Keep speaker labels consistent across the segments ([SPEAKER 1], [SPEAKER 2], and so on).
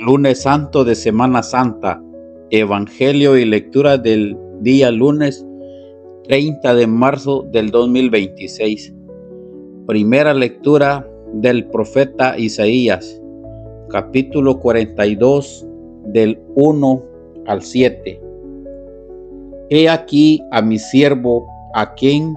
[SPEAKER 1] Lunes Santo de Semana Santa. Evangelio y lectura del día lunes 30 de marzo del 2026. Primera lectura del profeta Isaías, capítulo 42, del 1 al 7. He aquí a mi siervo, a quien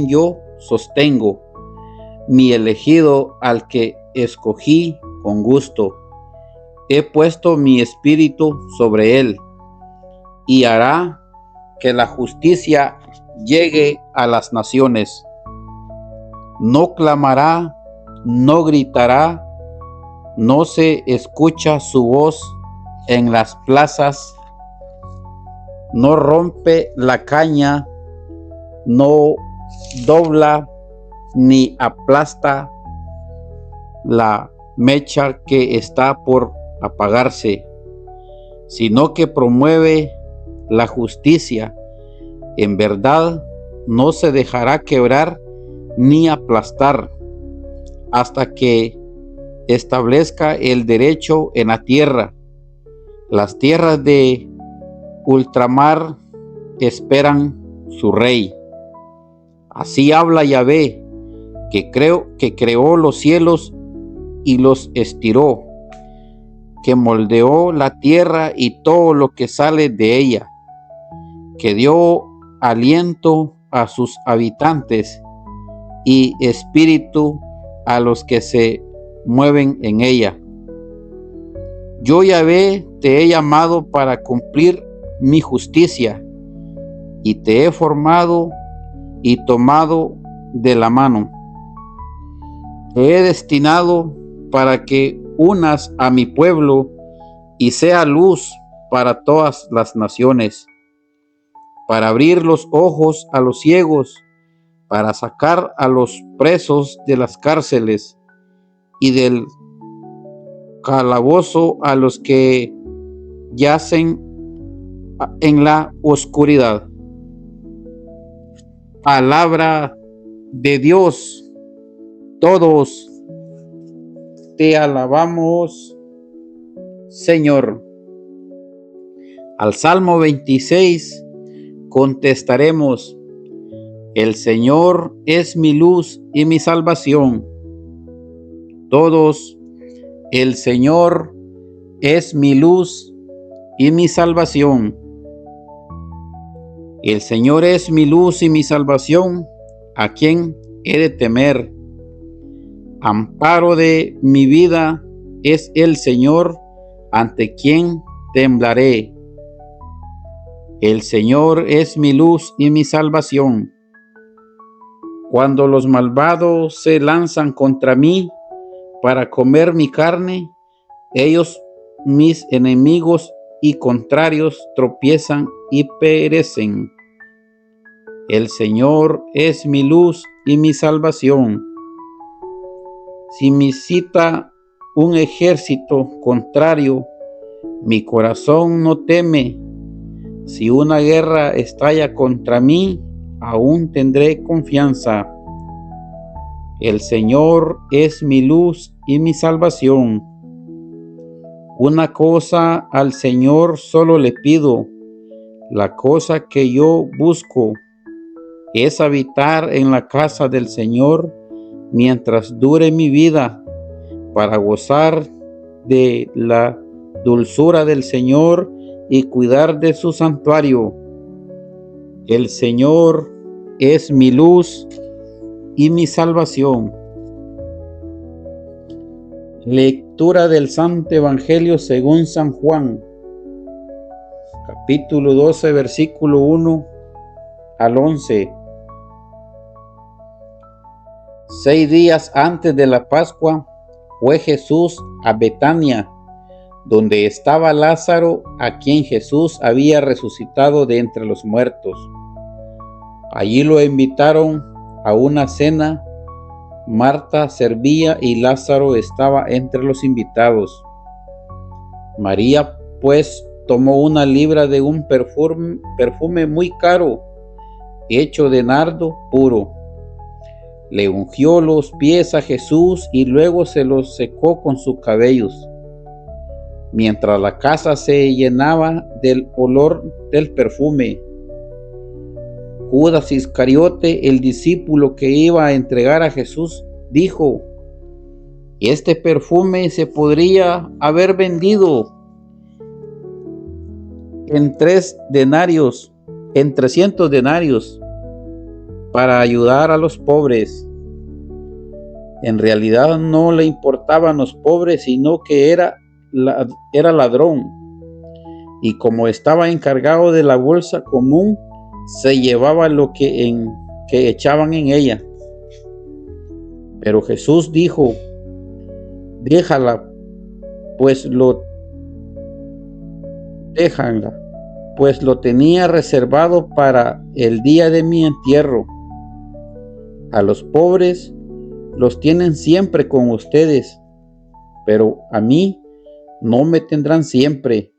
[SPEAKER 1] yo sostengo, mi elegido, al que escogí con gusto. He puesto mi espíritu sobre él, y hará que la justicia llegue a las naciones. No clamará, no gritará, no se escucha su voz en las plazas, no rompe la caña, no dobla ni aplasta la mecha que está por apagarse, sino que promueve la justicia. En verdad no se dejará quebrar ni aplastar hasta que establezca el derecho en la tierra. Las tierras de ultramar esperan su rey. Así habla Yahvé, que creó los cielos y los estiró, que moldeó la tierra y todo lo que sale de ella, que dio aliento a sus habitantes y espíritu a los que se mueven en ella. Yo, Yahvé, te he llamado para cumplir mi justicia, y te he formado y tomado de la mano. Te he destinado para que unas a mi pueblo y sea luz para todas las naciones, para abrir los ojos a los ciegos, para sacar a los presos de las cárceles y del calabozo a los que yacen en la oscuridad. Palabra de Dios. Todos te alabamos, Señor. Al Salmo 26 contestaremos: el Señor es mi luz y mi salvación. Todos: el Señor es mi luz y mi salvación. El Señor es mi luz y mi salvación, ¿a quién he de temer? Amparo de mi vida es el Señor, ante quien temblaré. El Señor es mi luz y mi salvación. Cuando los malvados se lanzan contra mí para comer mi carne, ellos, mis enemigos y contrarios, tropiezan y perecen. El Señor es mi luz y mi salvación. Si me incita un ejército contrario, mi corazón no teme. Si una guerra estalla contra mí, aún tendré confianza. El Señor es mi luz y mi salvación. Una cosa al Señor solo le pido, la cosa que yo busco es habitar en la casa del Señor mientras dure mi vida, para gozar de la dulzura del Señor y cuidar de su santuario. El Señor es mi luz y mi salvación. Lectura del Santo Evangelio según San Juan, capítulo 12, versículo 1 al 11. 6 días antes de la Pascua fue Jesús a Betania, donde estaba Lázaro, a quien Jesús había resucitado de entre los muertos. Allí lo invitaron a una cena. Marta servía y Lázaro estaba entre los invitados. María, pues, tomó 1 libra de un perfume muy caro, hecho de nardo puro. Le ungió los pies a Jesús y luego se los secó con sus cabellos. mientras la casa se llenaba del olor del perfume. Judas Iscariote, el discípulo que iba a entregar a Jesús, dijo: este perfume se podría haber vendido en 300 denarios para ayudar a los pobres. En realidad no le importaban los pobres, sino que era ladrón, y como estaba encargado de la bolsa común, se llevaba lo que echaban en ella. Pero Jesús dijo: déjala, pues lo tenía reservado para el día de mi entierro. A los pobres los tienen siempre con ustedes, pero a mí no me tendrán siempre.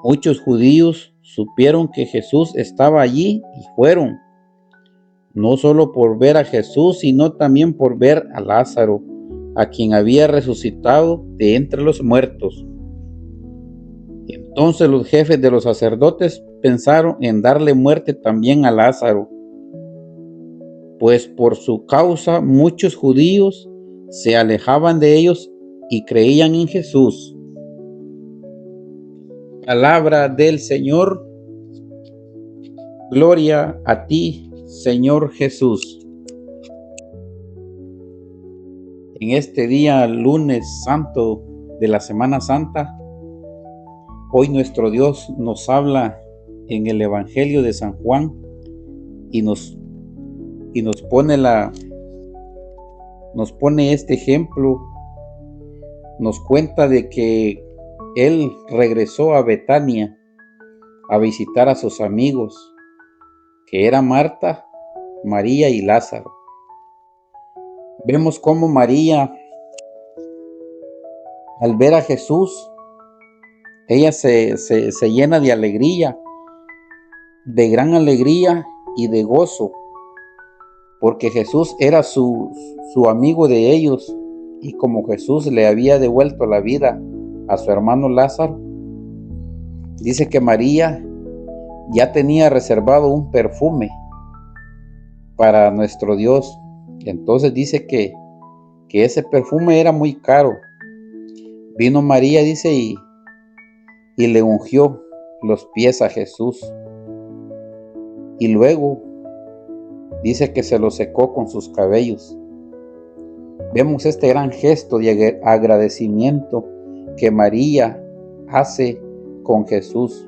[SPEAKER 1] Muchos judíos supieron que Jesús estaba allí y fueron, no solo por ver a Jesús, sino también por ver a Lázaro, a quien había resucitado de entre los muertos. Entonces los jefes de los sacerdotes pensaron en darle muerte también a Lázaro, pues por su causa muchos judíos se alejaban de ellos y creían en Jesús. Palabra del Señor. Gloria a ti, Señor Jesús. En este día, lunes santo de la Semana Santa, hoy nuestro Dios nos habla en el Evangelio de San Juan y nos pone este ejemplo. Nos cuenta de que Él regresó a Betania a visitar a sus amigos, que eran Marta, María y Lázaro. Vemos cómo María, al ver a Jesús, ella se llena de alegría, de gran alegría y de gozo, porque Jesús era su amigo de ellos, y como Jesús le había devuelto la vida a su hermano Lázaro, dice que María ya tenía reservado un perfume para nuestro Dios. Entonces dice que ese perfume era muy caro. Vino María, dice, y le ungió los pies a Jesús, y luego dice que se los secó con sus cabellos. Vemos este gran gesto de agradecimiento que María hace con Jesús.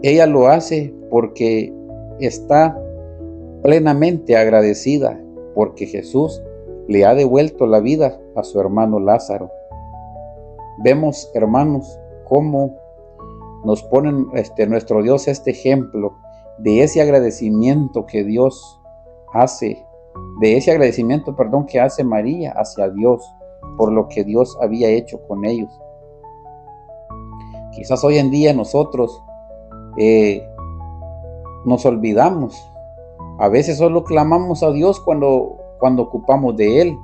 [SPEAKER 1] Ella lo hace porque está plenamente agradecida, porque Jesús le ha devuelto la vida a su hermano Lázaro. Vemos, hermanos, cómo nos ponen nuestro Dios este ejemplo de ese agradecimiento que Dios hace, que hace María hacia Dios por lo que Dios había hecho con ellos. Quizás hoy en día nosotros nos olvidamos. A veces solo clamamos a Dios cuando ocupamos de Él.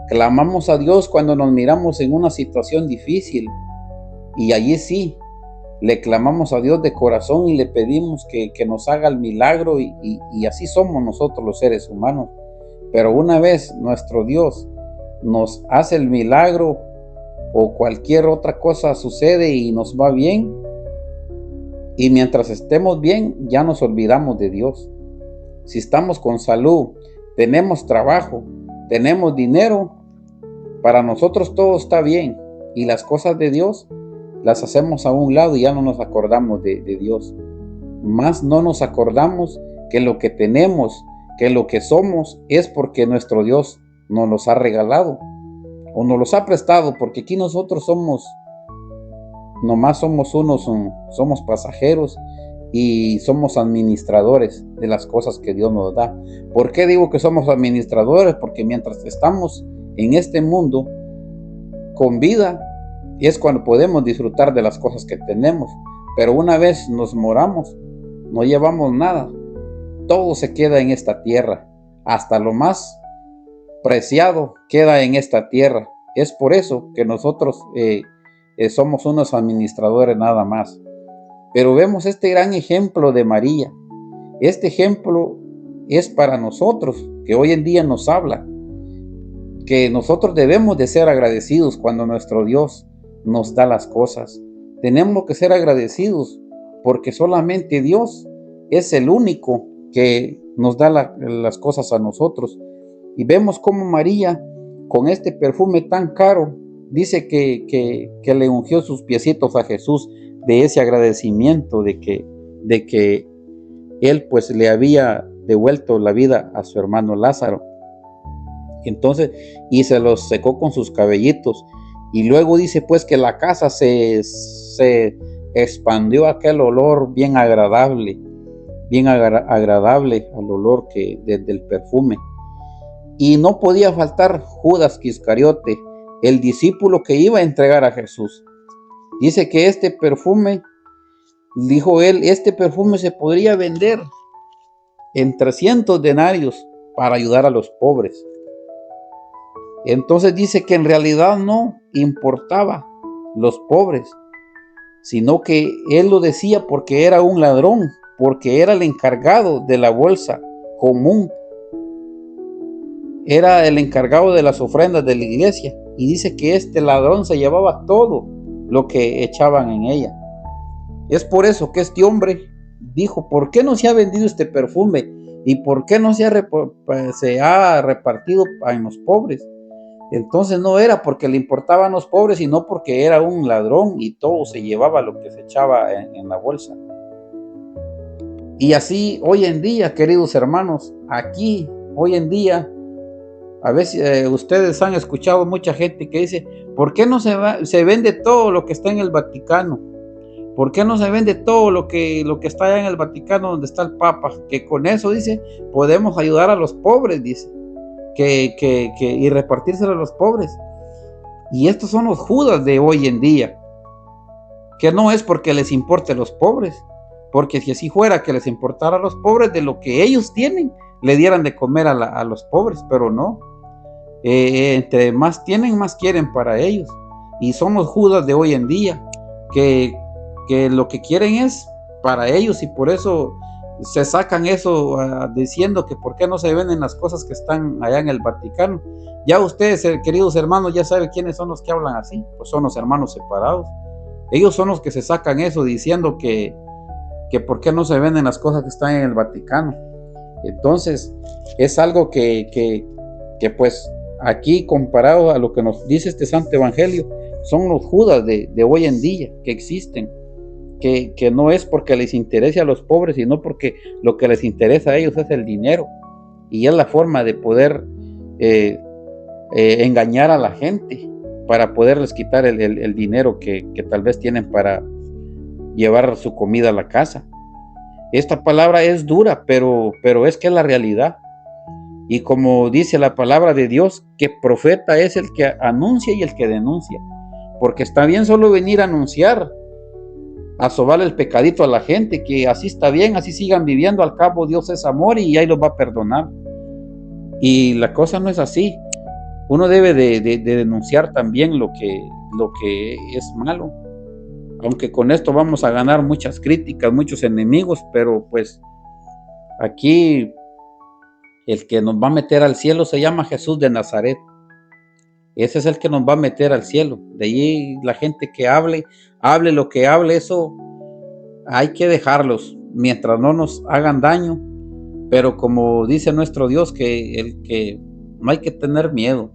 [SPEAKER 1] Clamamos a Dios cuando nos miramos en una situación difícil, y allí sí, le clamamos a Dios de corazón y le pedimos que nos haga el milagro, y así somos nosotros los seres humanos. Pero una vez nuestro Dios nos hace el milagro o cualquier otra cosa sucede y nos va bien, y mientras estemos bien ya nos olvidamos de Dios. Si estamos con salud, tenemos trabajo, tenemos dinero, para nosotros todo está bien, y las cosas de Dios las hacemos a un lado y ya no nos acordamos de Dios. Más no nos acordamos que lo que tenemos, que lo que somos, es porque nuestro Dios nos los ha regalado o nos los ha prestado, porque aquí nosotros somos pasajeros y somos administradores de las cosas que Dios nos da. ¿Por qué digo que somos administradores? Porque mientras estamos en este mundo con vida, es cuando podemos disfrutar de las cosas que tenemos. Pero una vez nos moramos, no llevamos nada. Todo se queda en esta tierra. Hasta lo más preciado queda en esta tierra. Es por eso que nosotros somos unos administradores nada más. Pero vemos este gran ejemplo de María. Este ejemplo es para nosotros, que hoy en día nos habla, que nosotros debemos de ser agradecidos cuando nuestro Dios nos da las cosas. Tenemos que ser agradecidos porque solamente Dios es el único que nos da las cosas a nosotros. Y vemos cómo María, con este perfume tan caro, dice que le ungió sus piecitos a Jesús, de ese agradecimiento de que él pues le había devuelto la vida a su hermano Lázaro. Entonces, y se los secó con sus cabellitos. Y luego dice pues que la casa se expandió aquel olor bien agradable al olor del perfume. Y no podía faltar Judas Iscariote, el discípulo que iba a entregar a Jesús. Dice que este perfume, dijo él, este perfume se podría vender en 300 denarios para ayudar a los pobres. Entonces dice que en realidad no importaba los pobres, sino que él lo decía porque era un ladrón, porque era el encargado de la bolsa común, era el encargado de las ofrendas de la iglesia, y dice que este ladrón se llevaba todo lo que echaban en ella. Es por eso que este hombre dijo, ¿por qué no se ha vendido este perfume? ¿Y por qué no se ha repartido en los pobres? Entonces no era porque le importaban los pobres, sino porque era un ladrón y todo se llevaba lo que se echaba en la bolsa. Y así hoy en día, queridos hermanos, aquí hoy en día, a veces ustedes han escuchado mucha gente que dice, ¿por qué no se vende todo lo que está en el Vaticano? ¿Por qué no se vende todo lo que está allá en el Vaticano donde está el Papa? Que con eso, dice, podemos ayudar a los pobres, dice. Y repartírselo a los pobres. Y estos son los Judas de hoy en día, que no es porque les importe a los pobres, porque si así fuera que les importara a los pobres, de lo que ellos tienen, le dieran de comer a los pobres, pero no. Entre más tienen, más quieren para ellos. Y son los Judas de hoy en día, que lo que quieren es para ellos, y por eso se sacan eso diciendo que por qué no se venden las cosas que están allá en el Vaticano. Ya ustedes, queridos hermanos, ya saben quiénes son los que hablan así, pues son los hermanos separados. Ellos son los que se sacan eso diciendo que por qué no se venden las cosas que están en el Vaticano. Entonces es algo que pues aquí, comparado a lo que nos dice este Santo Evangelio, son los Judas de hoy en día que existen, que no es porque les interese a los pobres, sino porque lo que les interesa a ellos es el dinero, y es la forma de poder engañar a la gente para poderles quitar el dinero que tal vez tienen para llevar su comida a la casa. Esta palabra es dura, pero es que es la realidad. Y como dice la palabra de Dios, que profeta es el que anuncia y el que denuncia. Porque está bien solo venir a anunciar, a sobarle el pecadito a la gente, que así está bien, así sigan viviendo, al cabo Dios es amor y ahí los va a perdonar. Y la cosa no es así. Uno debe de denunciar también lo que es malo. Aunque con esto vamos a ganar muchas críticas, muchos enemigos, pero pues aquí el que nos va a meter al cielo se llama Jesús de Nazaret. Ese es el que nos va a meter al cielo. De allí la gente que hable lo que hable, eso hay que dejarlos mientras no nos hagan daño. Pero como dice nuestro Dios, que no hay que tener miedo.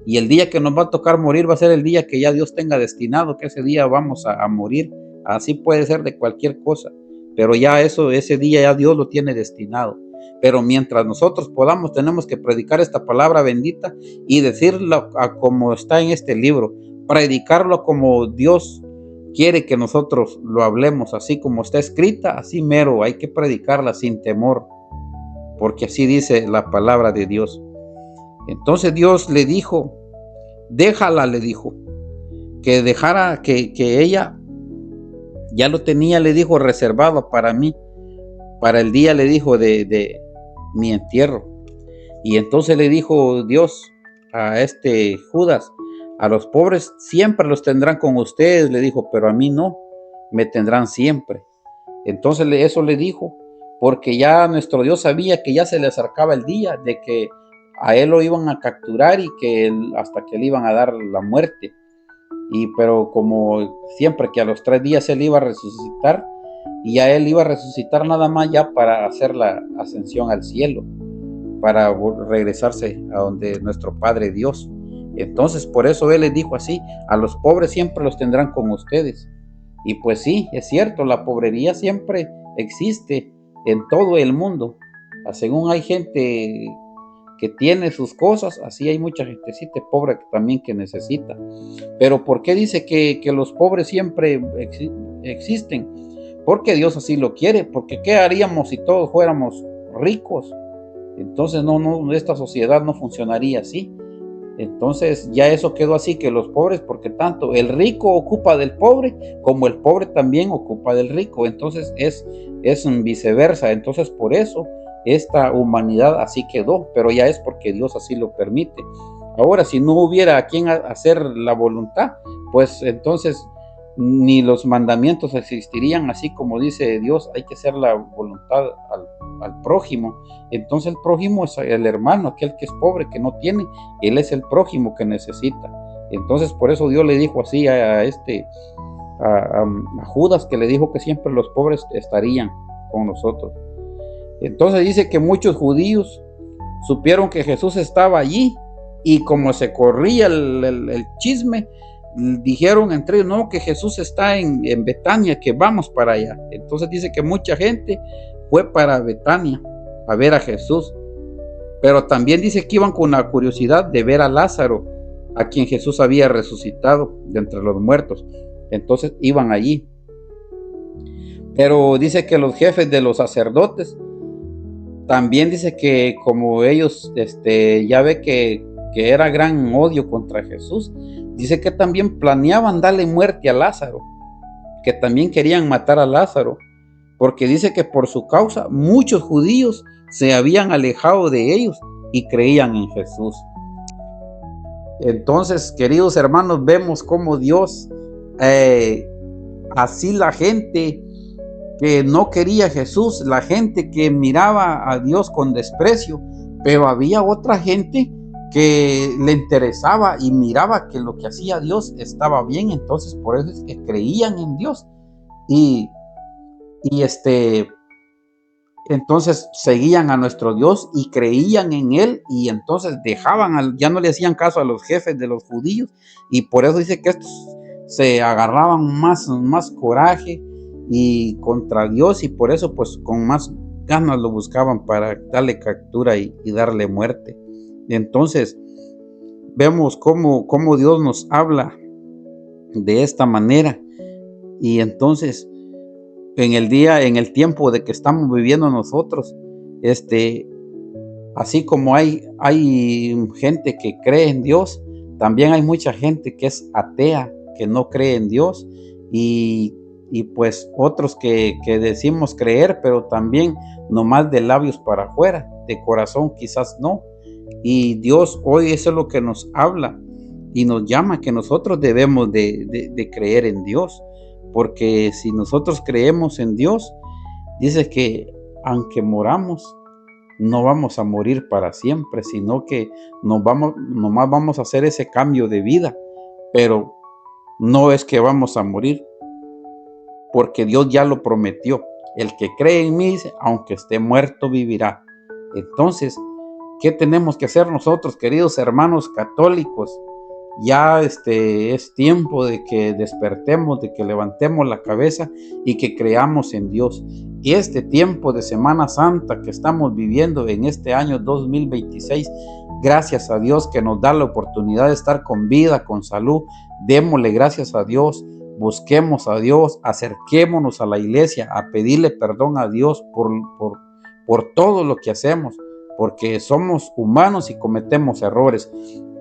[SPEAKER 1] Y el día que nos va a tocar morir va a ser el día que ya Dios tenga destinado, que ese día vamos a morir. Así puede ser de cualquier cosa, pero ya ese día ya Dios lo tiene destinado. Pero mientras nosotros podamos, tenemos que predicar esta palabra bendita y decirlo como está en este libro, predicarlo como Dios quiere que nosotros lo hablemos, así como está escrita, así mero, hay que predicarla sin temor, porque así dice la palabra de Dios. Entonces Dios le dijo, déjala, le dijo, que dejara, que ella ya lo tenía, le dijo, reservado para mí, para el día, le dijo, de mi entierro. Y entonces le dijo Dios a este Judas, A los pobres siempre los tendrán con ustedes, le dijo, pero a mí no, me tendrán siempre. Entonces eso le dijo, porque ya nuestro Dios sabía que ya se le acercaba el día de que a él lo iban a capturar y que hasta que le iban a dar la muerte. Pero como siempre que a los 3 días él iba a resucitar, y ya él iba a resucitar nada más ya para hacer la ascensión al cielo, para regresarse a donde nuestro Padre Dios. Entonces por eso él les dijo así, a los pobres siempre los tendrán con ustedes. Y pues sí, es cierto, la pobrería siempre existe en todo el mundo. Según hay gente que tiene sus cosas, así hay mucha gentecita pobre también que necesita. Pero ¿por qué dice que los pobres siempre existen? Porque Dios así lo quiere, porque ¿qué haríamos si todos fuéramos ricos? Entonces esta sociedad no funcionaría así. Entonces ya eso quedó así, que los pobres, porque tanto el rico ocupa del pobre, como el pobre también ocupa del rico. Entonces es viceversa. Entonces por eso esta humanidad así quedó, pero ya es porque Dios así lo permite. Ahora, si no hubiera a quien hacer la voluntad, pues entonces ni los mandamientos existirían, así como dice Dios, hay que hacer la voluntad al prójimo. Entonces el prójimo es el hermano, aquel que es pobre, que no tiene, él es el prójimo que necesita. Entonces por eso Dios le dijo así a Judas, que le dijo que siempre los pobres estarían con nosotros. Entonces dice que muchos judíos supieron que Jesús estaba allí, y como se corría el chisme, dijeron entre ellos, no, que Jesús está en Betania, que vamos para allá. Entonces dice que mucha gente fue para Betania a ver a Jesús, pero también dice que iban con la curiosidad de ver a Lázaro, a quien Jesús había resucitado de entre los muertos. Entonces iban allí. Pero dice que los jefes de los sacerdotes también dice que como ellos ya ve que era gran odio contra Jesús, dice que también planeaban darle muerte a Lázaro, que también querían matar a Lázaro, porque dice que por su causa muchos judíos se habían alejado de ellos y creían en Jesús. Entonces, queridos hermanos, vemos cómo Dios, así la gente que no quería a Jesús, la gente que miraba a Dios con desprecio, pero había otra gente que le interesaba y miraba que lo que hacía Dios estaba bien. Entonces por eso es que creían en Dios y entonces seguían a nuestro Dios y creían en él, y entonces ya no le hacían caso a los jefes de los judíos, y por eso dice que estos se agarraban más coraje y contra Dios, y por eso pues con más ganas lo buscaban para darle captura y darle muerte. Entonces vemos cómo Dios nos habla de esta manera. Y entonces en el tiempo de que estamos viviendo nosotros, así como hay gente que cree en Dios, también hay mucha gente que es atea, que no cree en Dios, y pues otros que decimos creer, pero también nomás de labios para afuera, de corazón quizás no. Y Dios hoy eso es lo que nos habla y nos llama, que nosotros debemos de creer en Dios, porque si nosotros creemos en Dios, dice que aunque moramos, no vamos a morir para siempre, sino que nomás vamos a hacer ese cambio de vida, pero no es que vamos a morir, porque Dios ya lo prometió. El que cree en mí, aunque esté muerto, vivirá. Entonces, ¿qué tenemos que hacer nosotros, queridos hermanos católicos? Ya es tiempo de que despertemos, de que levantemos la cabeza y que creamos en Dios. Y este tiempo de Semana Santa que estamos viviendo en este año 2026, gracias a Dios que nos da la oportunidad de estar con vida, con salud, démosle gracias a Dios, busquemos a Dios, acerquémonos a la iglesia a pedirle perdón a Dios por todo lo que hacemos, porque somos humanos y cometemos errores.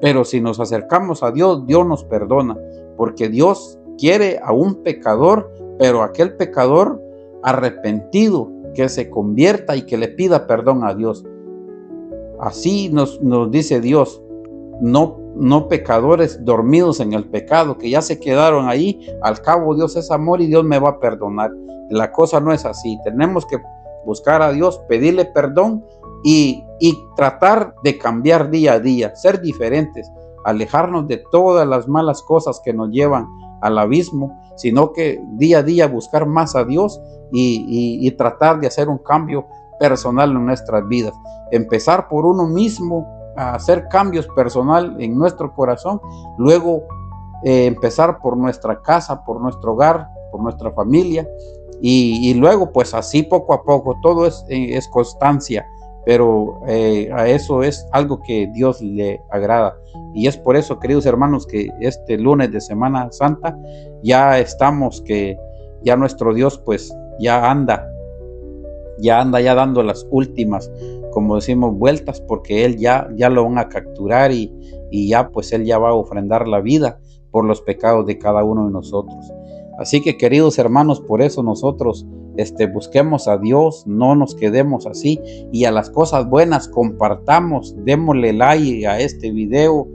[SPEAKER 1] Pero si nos acercamos a Dios, Dios nos perdona, porque Dios quiere a un pecador, pero aquel pecador arrepentido, que se convierta y que le pida perdón a Dios. Así nos dice Dios. no pecadores dormidos en el pecado, que ya se quedaron ahí. Al cabo Dios es amor y Dios me va a perdonar. La cosa no es así. Tenemos que buscar a Dios, pedirle perdón y tratar de cambiar día a día, ser diferentes, alejarnos de todas las malas cosas que nos llevan al abismo, sino que día a día buscar más a Dios y tratar de hacer un cambio personal en nuestras vidas. Empezar por uno mismo, a hacer cambios personal en nuestro corazón, luego empezar por nuestra casa, por nuestro hogar, por nuestra familia, y luego pues así poco a poco. Todo es constancia, pero a eso es algo que Dios le agrada. Y es por eso, queridos hermanos, que este lunes de Semana Santa ya estamos, que ya nuestro Dios pues ya anda ya dando las últimas, como decimos, vueltas, porque Él ya lo van a capturar y ya pues Él ya va a ofrendar la vida por los pecados de cada uno de nosotros. Así que, queridos hermanos, por eso nosotros busquemos a Dios, no nos quedemos así, y a las cosas buenas compartamos, démosle like a este video,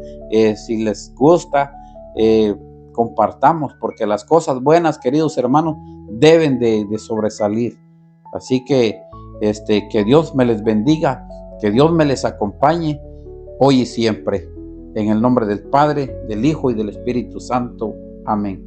[SPEAKER 1] si les gusta, compartamos, porque las cosas buenas, queridos hermanos, deben de sobresalir. Así que que Dios me les bendiga, que Dios me les acompañe hoy y siempre. En el nombre del Padre, del Hijo y del Espíritu Santo. Amén.